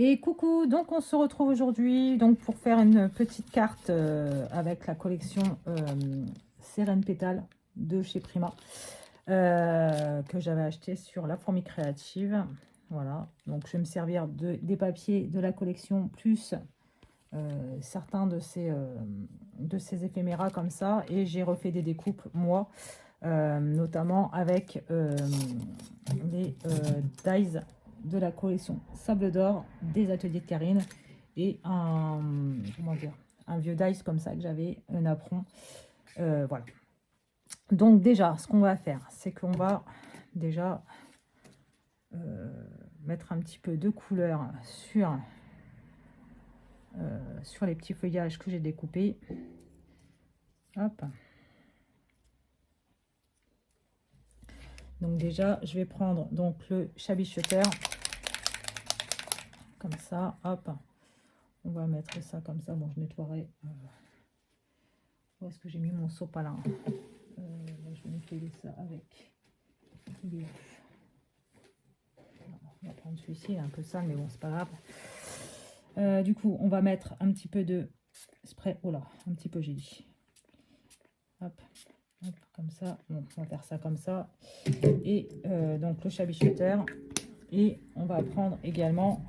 Et coucou, donc on se retrouve aujourd'hui donc pour faire une petite carte avec la collection Sérène Pétale de chez Prima que j'avais acheté sur La Fourmi Créative. Voilà, donc je vais me servir des papiers de la collection plus certains de ces éphéméras comme ça, et j'ai refait des découpes moi, notamment avec les dies de la collection Sable d'Or des ateliers de Karine, et un vieux dice comme ça que j'avais, un apron. Voilà. Donc déjà, ce qu'on va faire, c'est qu'on va déjà mettre un petit peu de couleur sur les petits feuillages que j'ai découpés. Hop. Donc déjà, je vais prendre donc le Shabby Shutter, comme ça, hop. On va mettre ça comme ça. Bon, je nettoierai. Où est-ce que j'ai mis mon sopalin? Je vais nettoyer ça avec. On va prendre celui-ci, il est un peu sale, mais bon, c'est pas grave. Du coup, on va mettre un petit peu de spray. Oh là, un petit peu, j'ai dit. Hop, hop, comme ça. Bon, on va faire ça comme ça. Et donc le Shabby Shutter. Et on va prendre également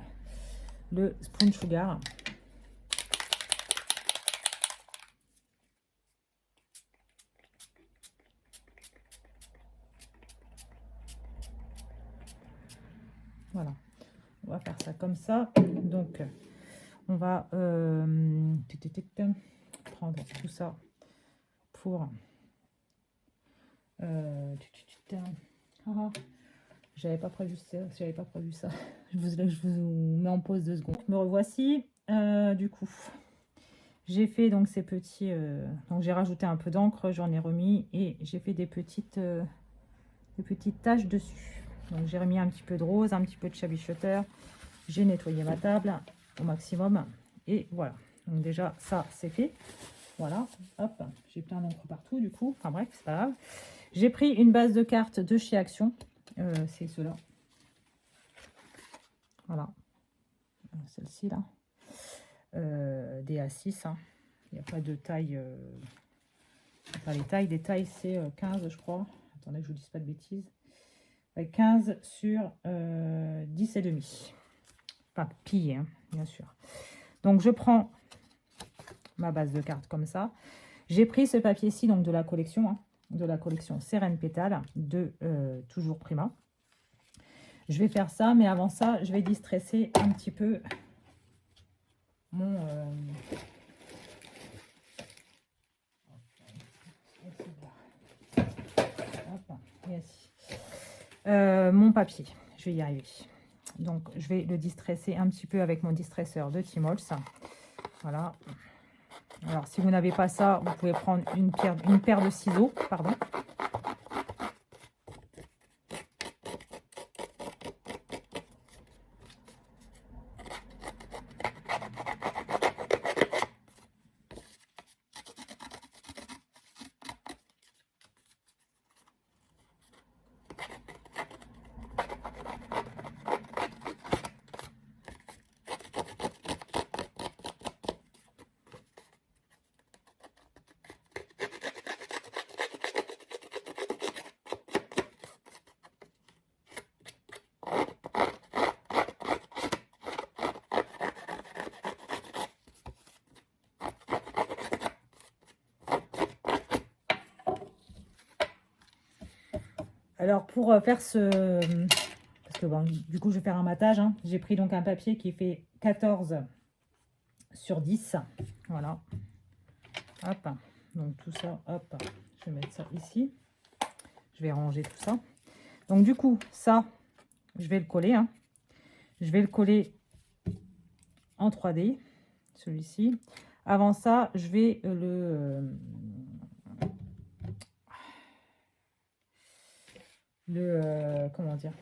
le Spoon Sugar. Voilà, on va faire ça comme ça. Donc, on va prendre tout ça pour... j'avais pas prévu ça. Je vous mets en pause 2 secondes. Me revoici. Du coup, j'ai fait donc ces petits... donc j'ai rajouté un peu d'encre, j'en ai remis, et j'ai fait des petites taches dessus. Donc j'ai remis un petit peu de rose, un petit peu de Shabby Shutter. J'ai nettoyé ma table au maximum. Et voilà. Donc déjà, ça, c'est fait. Voilà. Hop. J'ai plein d'encre partout, du coup. Enfin bref, c'est pas grave. J'ai pris une base de cartes de chez Action. C'est ceux-là. Voilà. Celle-ci, là. Des A6. Hein. Il n'y a pas de taille... Enfin, les tailles. Les tailles, c'est 15, je crois. Attendez que je vous dise pas de bêtises. 15 sur 10 et demi. Enfin, pillé, hein, bien sûr. Donc, je prends ma base de cartes comme ça. J'ai pris ce papier-ci, donc de la collection, hein, de la collection Sérène Pétale, de toujours Prima. Je vais faire ça, mais avant ça, je vais distresser un petit peu mon... mon papier. Je vais y arriver. Donc, je vais le distresser un petit peu avec mon distresseur de Timols. Voilà. Alors, si vous n'avez pas ça, vous pouvez prendre une paire de ciseaux, pardon. Alors, pour faire parce que bon, du coup, je vais faire un matage. Hein. J'ai pris donc un papier qui fait 14 sur 10. Voilà. Hop. Donc, tout ça, hop. Je vais mettre ça ici. Je vais ranger tout ça. Donc, du coup, ça, je vais le coller. Hein. Je vais le coller en 3D, celui-ci. Avant ça, je vais comment dire,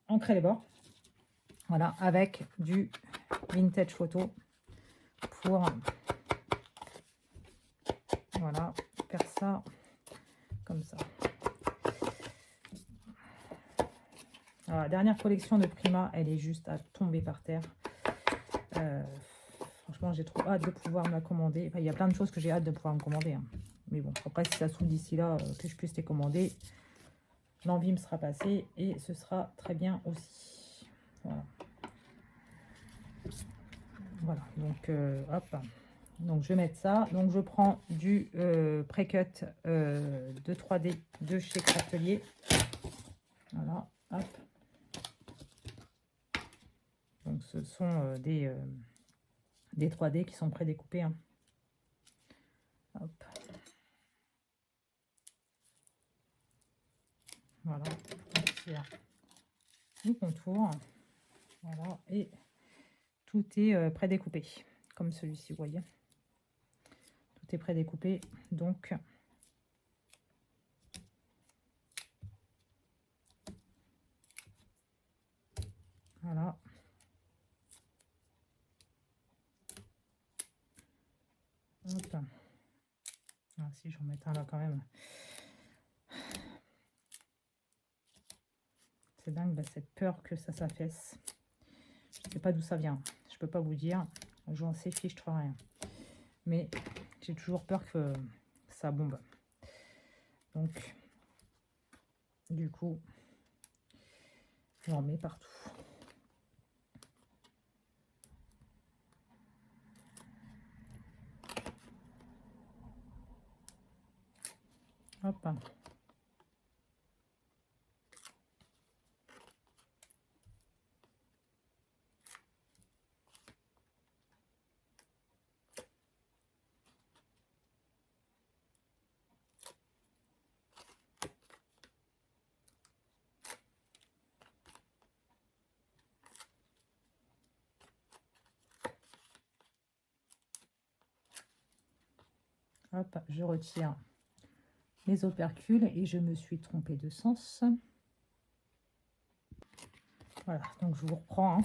ancrer les bords, voilà, avec du vintage photo pour, voilà, faire ça comme ça. Voilà, la dernière collection de Prima, elle est juste à tomber par terre. Franchement, j'ai trop hâte de pouvoir me la commander. Enfin, il y a plein de choses que j'ai hâte de pouvoir me commander. Hein. Mais bon, après, si ça s'ouvre d'ici là, que je puisse les commander, l'envie me sera passée et ce sera très bien aussi. Voilà. Voilà, donc hop. Donc je vais mettre ça. Donc je prends du pré-cut de 3D de chez Craftelier. Voilà, hop. Donc ce sont des 3D qui sont prédécoupés. Hein. Hop. Voilà, le contour. Voilà, et tout est prédécoupé, comme celui-ci, vous voyez. Tout est prédécoupé, donc voilà. Hop. Ah, si j'en mets un là quand même. C'est dingue, bah, cette peur que ça s'affaisse. Je ne sais pas d'où ça vient. Je peux pas vous dire. J'en sais fiche, je rien. Mais j'ai toujours peur que ça bombe. Donc, du coup, j'en mets partout. Hop. Hop, je retire les opercules et je me suis trompée de sens. Voilà, donc je vous reprends. Hein.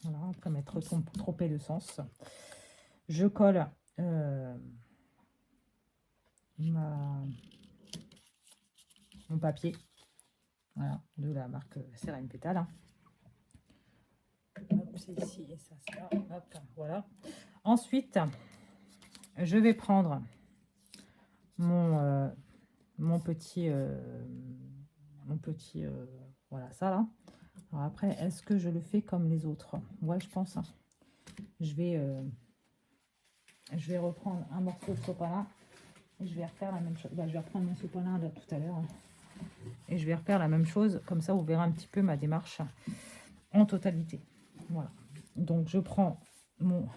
Voilà, après m'être trompée de sens. Je colle mon papier. Voilà, de la marque Seren Pétale. Hein. Hop, c'est ici et ça, c'est là. Hop, voilà. Ensuite, je vais prendre mon petit, voilà, ça là. Alors après, est-ce que je le fais comme les autres? Ouais, je pense. Hein. Je vais reprendre un morceau de sopalin et je vais refaire la même chose. Bah, je vais reprendre mon sopalin là tout à l'heure. Hein. Et je vais refaire la même chose. Comme ça, vous verrez un petit peu ma démarche en totalité. Voilà. Donc, je prends mon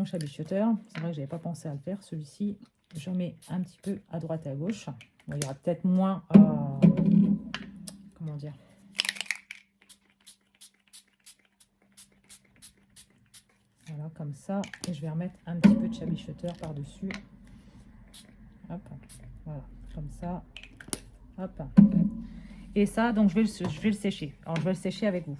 chabichoteur. C'est vrai que je n'avais pas pensé à le faire. Celui-ci, je mets un petit peu à droite et à gauche. Bon, il y aura peut-être moins... comment dire? Voilà, comme ça. Et je vais remettre un petit peu de chabichoteur par-dessus. Hop, voilà, comme ça. Hop. Et ça, donc, je vais le sécher. Alors, je vais le sécher avec vous.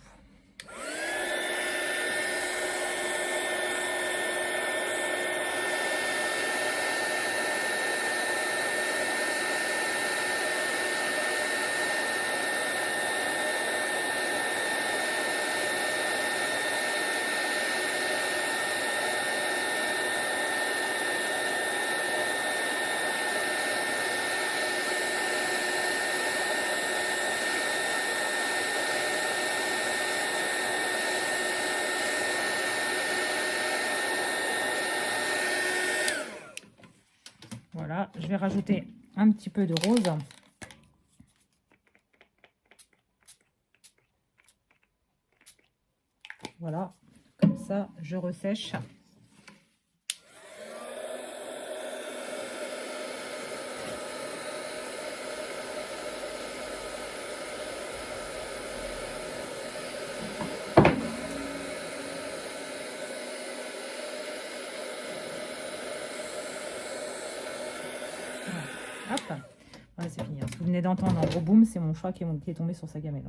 Voilà, je vais rajouter un petit peu de rose. Voilà, comme ça, je ressèche. Hop, voilà, c'est fini. Vous venez d'entendre un gros boom, c'est mon chat qui est tombé sur sa gamelle.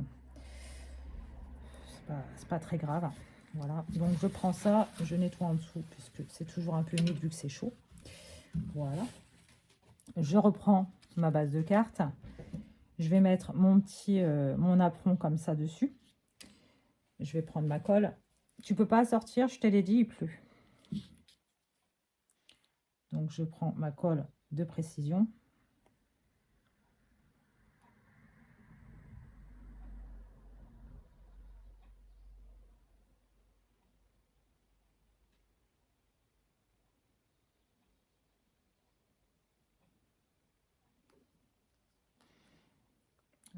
C'est pas très grave. Voilà, donc je prends ça, je nettoie en dessous, puisque c'est toujours un peu humide vu que c'est chaud. Voilà. Je reprends ma base de cartes. Je vais mettre mon apron comme ça dessus. Je vais prendre ma colle. Tu peux pas sortir, je te l'ai dit, il pleut. Donc, je prends ma colle de précision.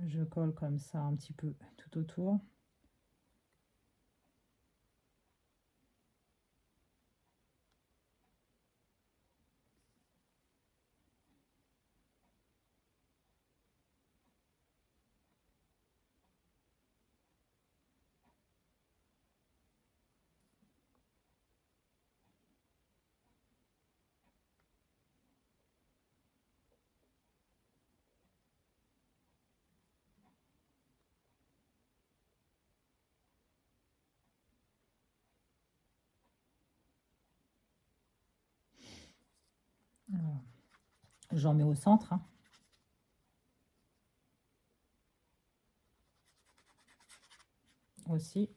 Je colle comme ça un petit peu tout autour. J'en mets au centre. Hein. Aussi.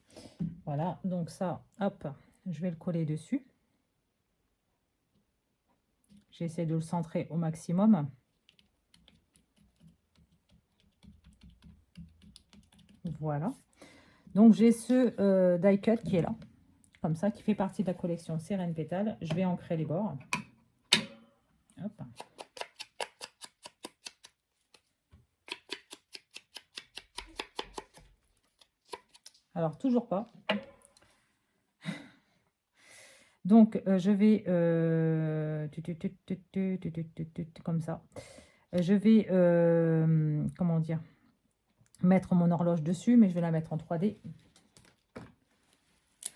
Voilà, donc ça, hop, je vais le coller dessus. J'essaie de le centrer au maximum. Voilà. Donc, j'ai ce die cut qui est là, comme ça, qui fait partie de la collection Sérène Pétale. Je vais ancrer les bords. Hop. Alors, toujours pas. Donc, je vais comme ça. Je vais, comment dire, mettre mon horloge dessus, mais je vais la mettre en 3D.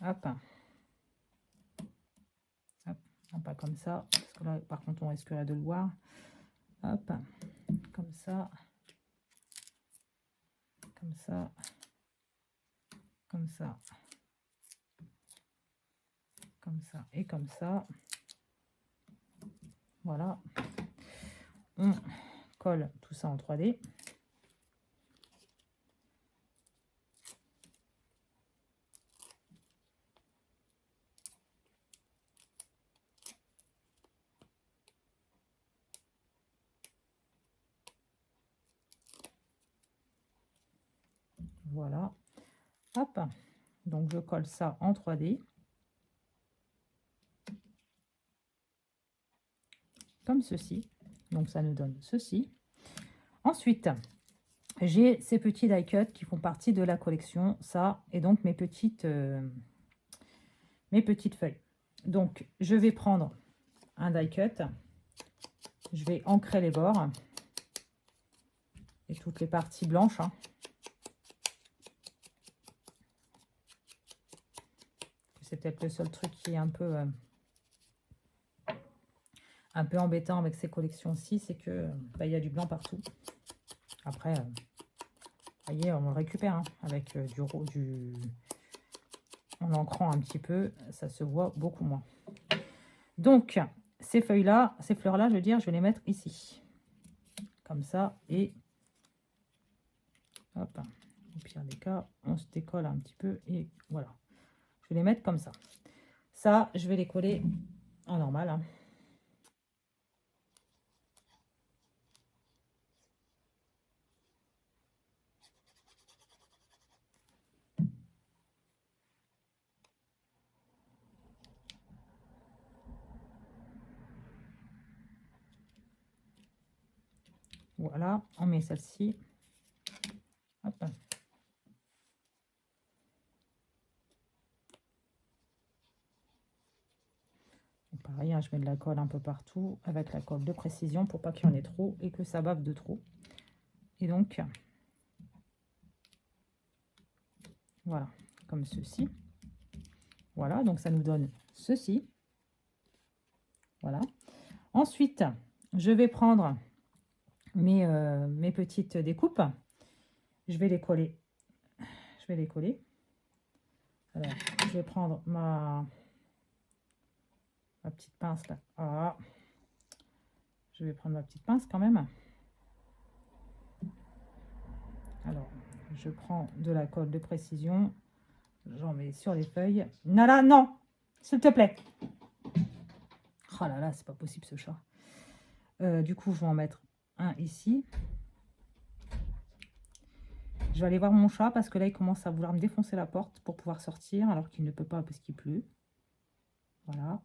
Hop. Hop. Non, pas comme ça, parce que là, par contre, on risquerait de le voir. Hop. Comme ça. Comme ça. Comme ça. Comme ça et comme ça. Voilà. On colle tout ça en 3D. Voilà. Hop. Donc, je colle ça en 3D. Comme ceci. Donc, ça nous donne ceci. Ensuite, j'ai ces petits die cuts qui font partie de la collection. Ça, et donc mes petites feuilles. Donc, je vais prendre un die cut. Je vais ancrer les bords. Et toutes les parties blanches. Hein. C'est peut-être le seul truc qui est un peu embêtant avec ces collections-ci, c'est que y a du blanc partout. Après, voyez, on le récupère hein, avec en ancrant un petit peu, ça se voit beaucoup moins. Donc, ces feuilles-là, ces fleurs-là, je veux dire, je vais les mettre ici. Comme ça, et hop, au pire des cas, on se décolle un petit peu, et voilà. Je vais les mettre comme ça. Ça, je vais les coller en normal. Hein. Voilà, on met celle-ci. Hop. Pareil, hein, je mets de la colle un peu partout avec la colle de précision pour pas qu'il y en ait trop et que ça bave de trop. Et donc, voilà, comme ceci. Voilà, donc ça nous donne ceci. Voilà. Ensuite, je vais prendre mes petites découpes. Je vais les coller. Je vais les coller. Alors, je vais prendre ma petite pince là. Ah. Je vais prendre ma petite pince quand même. je prends de la colle de précision, j'en mets sur les feuilles. Nala, non, s'il te plaît. Oh là là, c'est pas possible ce chat. Du coup, je vais en mettre un ici. Je vais aller voir mon chat parce que là, il commence à vouloir me défoncer la porte pour pouvoir sortir alors qu'il ne peut pas parce qu'il pleut. Voilà.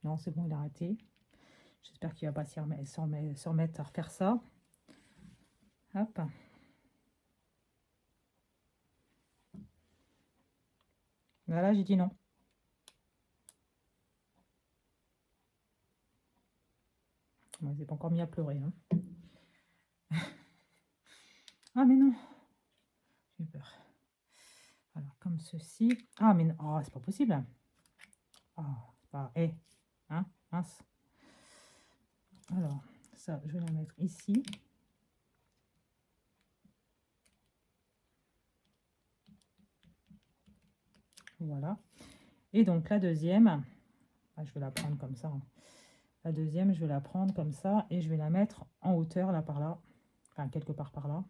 Non, c'est bon, il a arrêté. J'espère qu'il ne va pas se remettre à refaire ça. Hop. Voilà, j'ai dit non. Bon, il s'est pas encore mis à pleurer. Hein. Ah, mais non. J'ai peur. Alors, comme ceci. Ah, mais non. Oh, c'est pas possible. Oh, c'est pas... Eh. Hein, mince. Alors, ça, je vais la mettre ici. Voilà. Et donc, la deuxième, je vais la prendre comme ça. Hein. La deuxième, je vais la prendre comme ça et je vais la mettre en hauteur, là, par là. Enfin, quelque part par là.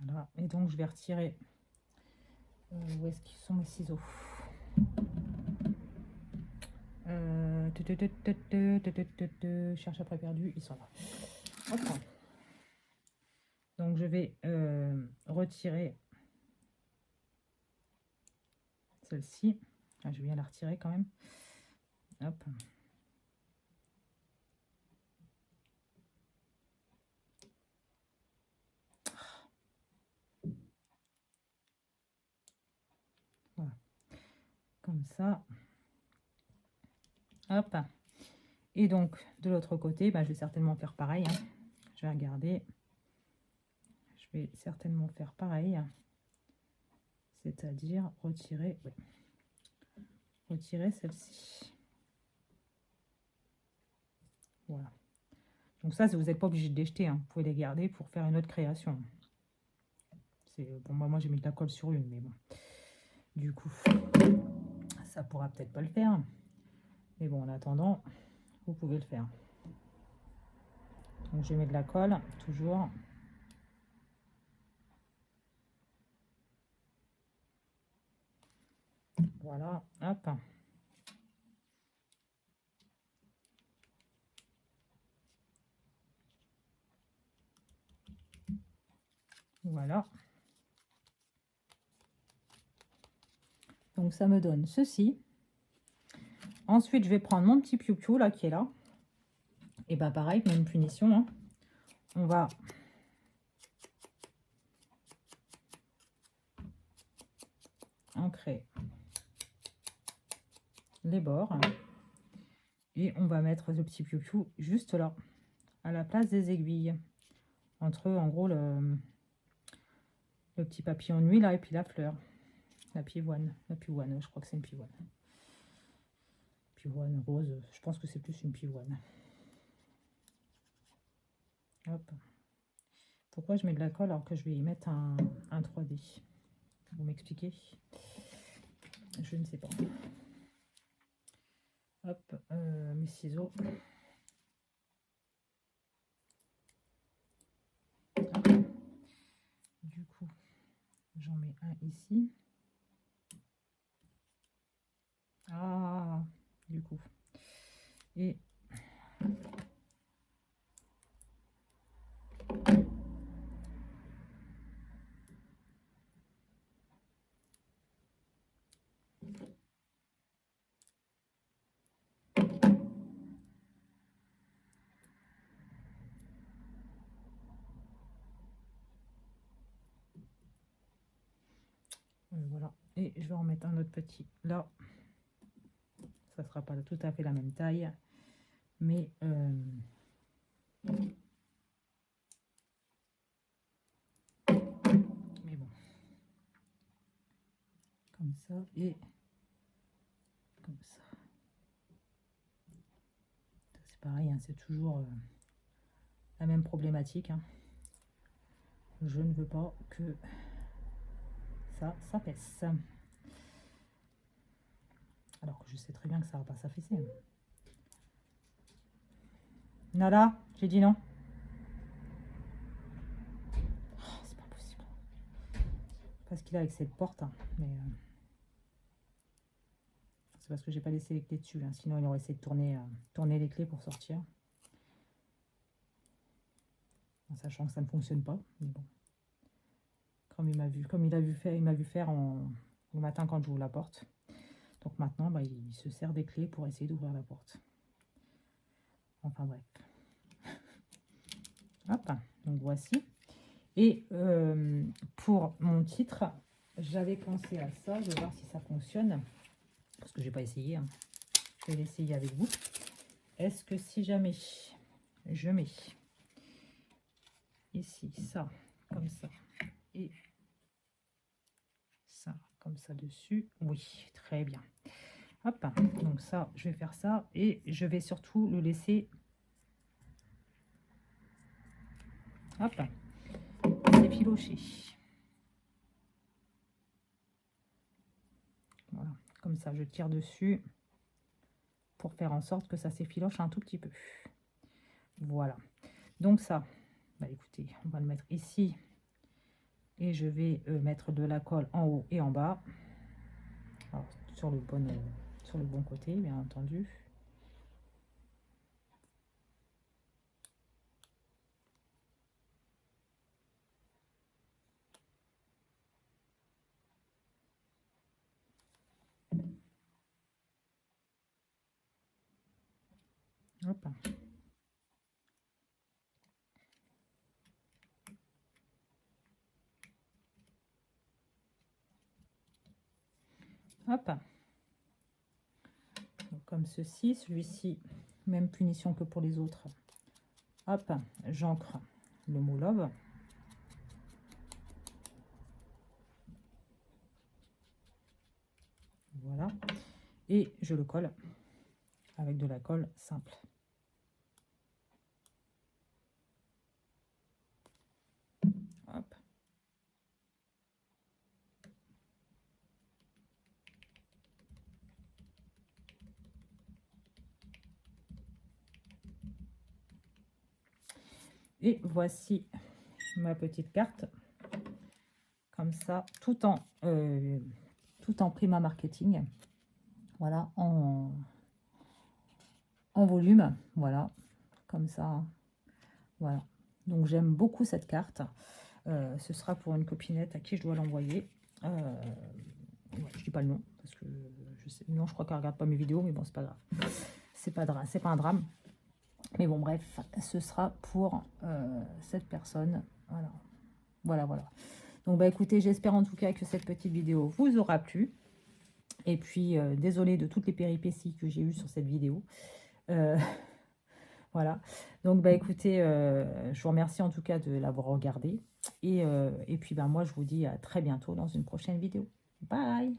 Voilà. Et donc, je vais retirer... où est-ce qu'ils sont mes ciseaux? Cherche après perdu, ils sont là. Hop. Donc je vais retirer celle-ci. Ah, je viens la retirer quand même. Hop. Voilà. Comme ça. Hop. Et donc de l'autre côté, je vais certainement faire pareil. Hein. Je vais regarder. Je vais certainement faire pareil. C'est-à-dire retirer, oui. Retirer celle-ci. Voilà. Donc ça, vous n'êtes pas obligé de les jeter. Hein. Vous pouvez les garder pour faire une autre création. Bon, moi j'ai mis de la colle sur une, mais bon. Du coup, ça pourra peut-être pas le faire. Mais bon, en attendant, vous pouvez le faire. Donc je mets de la colle, toujours. Voilà, hop. Voilà. Donc ça me donne ceci. Ensuite, je vais prendre mon petit piou-piou là qui est là. Et pareil, même punition. Hein. On va ancrer les bords. Et on va mettre le petit piou-piou juste là, à la place des aiguilles. Entre, en gros, le petit papillon de nuit là et puis la fleur. La pivoine. La pivoine, je crois que c'est une pivoine. Pivoine rose, je pense que c'est plus une pivoine. Hop. Pourquoi je mets de la colle alors que je vais y mettre un 3D? Vous m'expliquez? Je ne sais pas. Hop, mes ciseaux. Hop. Du coup, j'en mets un ici. Ah, du coup. Et voilà. Et je vais en mettre un autre petit là. Ça sera pas tout à fait la même taille. Mais bon. Comme ça et comme ça. c'est pareil, hein, c'est toujours la même problématique. Hein. Je ne veux pas que ça pèse. Alors que je sais très bien que ça va pas s'affaisser. Nada, j'ai dit non. Oh, c'est pas possible. Parce qu'il a avec cette porte, hein, mais c'est parce que j'ai pas laissé les clés dessus. Hein, sinon, il aurait essayé de tourner les clés pour sortir. En sachant que ça ne fonctionne pas. Mais bon. Comme il m'a vu faire le matin quand j'ouvre la porte. Donc maintenant, bah, il se sert des clés pour essayer d'ouvrir la porte. Enfin bref. Hop, donc voici. Et pour mon titre, j'avais pensé à ça. Je vais voir si ça fonctionne. Parce que j'ai pas essayé. Hein. Je vais l'essayer avec vous. Est-ce que si jamais je mets ici ça, comme ça, et ça, comme ça dessus, oui, très bien. Hop, donc ça, je vais faire ça. Et je vais surtout le laisser... Hop, s'effilocher. Voilà, comme ça, je tire dessus pour faire en sorte que ça s'effiloche un tout petit peu. Voilà. Donc ça, bah écoutez, on va le mettre ici. Et je vais mettre de la colle en haut et en bas. Alors, sur le bon côté, bien entendu. Hop. Hop. Donc, comme ceci, celui-ci, même punition que pour les autres. Hop, j'ancre le mot love. Voilà. Et je le colle avec de la colle simple. Hop. Et voici ma petite carte. Comme ça, tout en Prima Marketing. Voilà, en volume. Voilà, comme ça. Hein. Voilà. Donc, j'aime beaucoup cette carte. Ce sera pour une copinette à qui je dois l'envoyer. Ouais, je dis pas le nom parce que je sais, non, je crois qu'elle regarde pas mes vidéos, mais bon, c'est pas grave. C'est pas un drame. Mais bon, bref, ce sera pour cette personne. Voilà. Voilà, voilà. Donc, bah écoutez, j'espère en tout cas que cette petite vidéo vous aura plu. Et puis, désolée de toutes les péripéties que j'ai eues sur cette vidéo. Voilà. Donc, bah écoutez, je vous remercie en tout cas de l'avoir regardé. Et puis, bah moi, je vous dis à très bientôt dans une prochaine vidéo. Bye!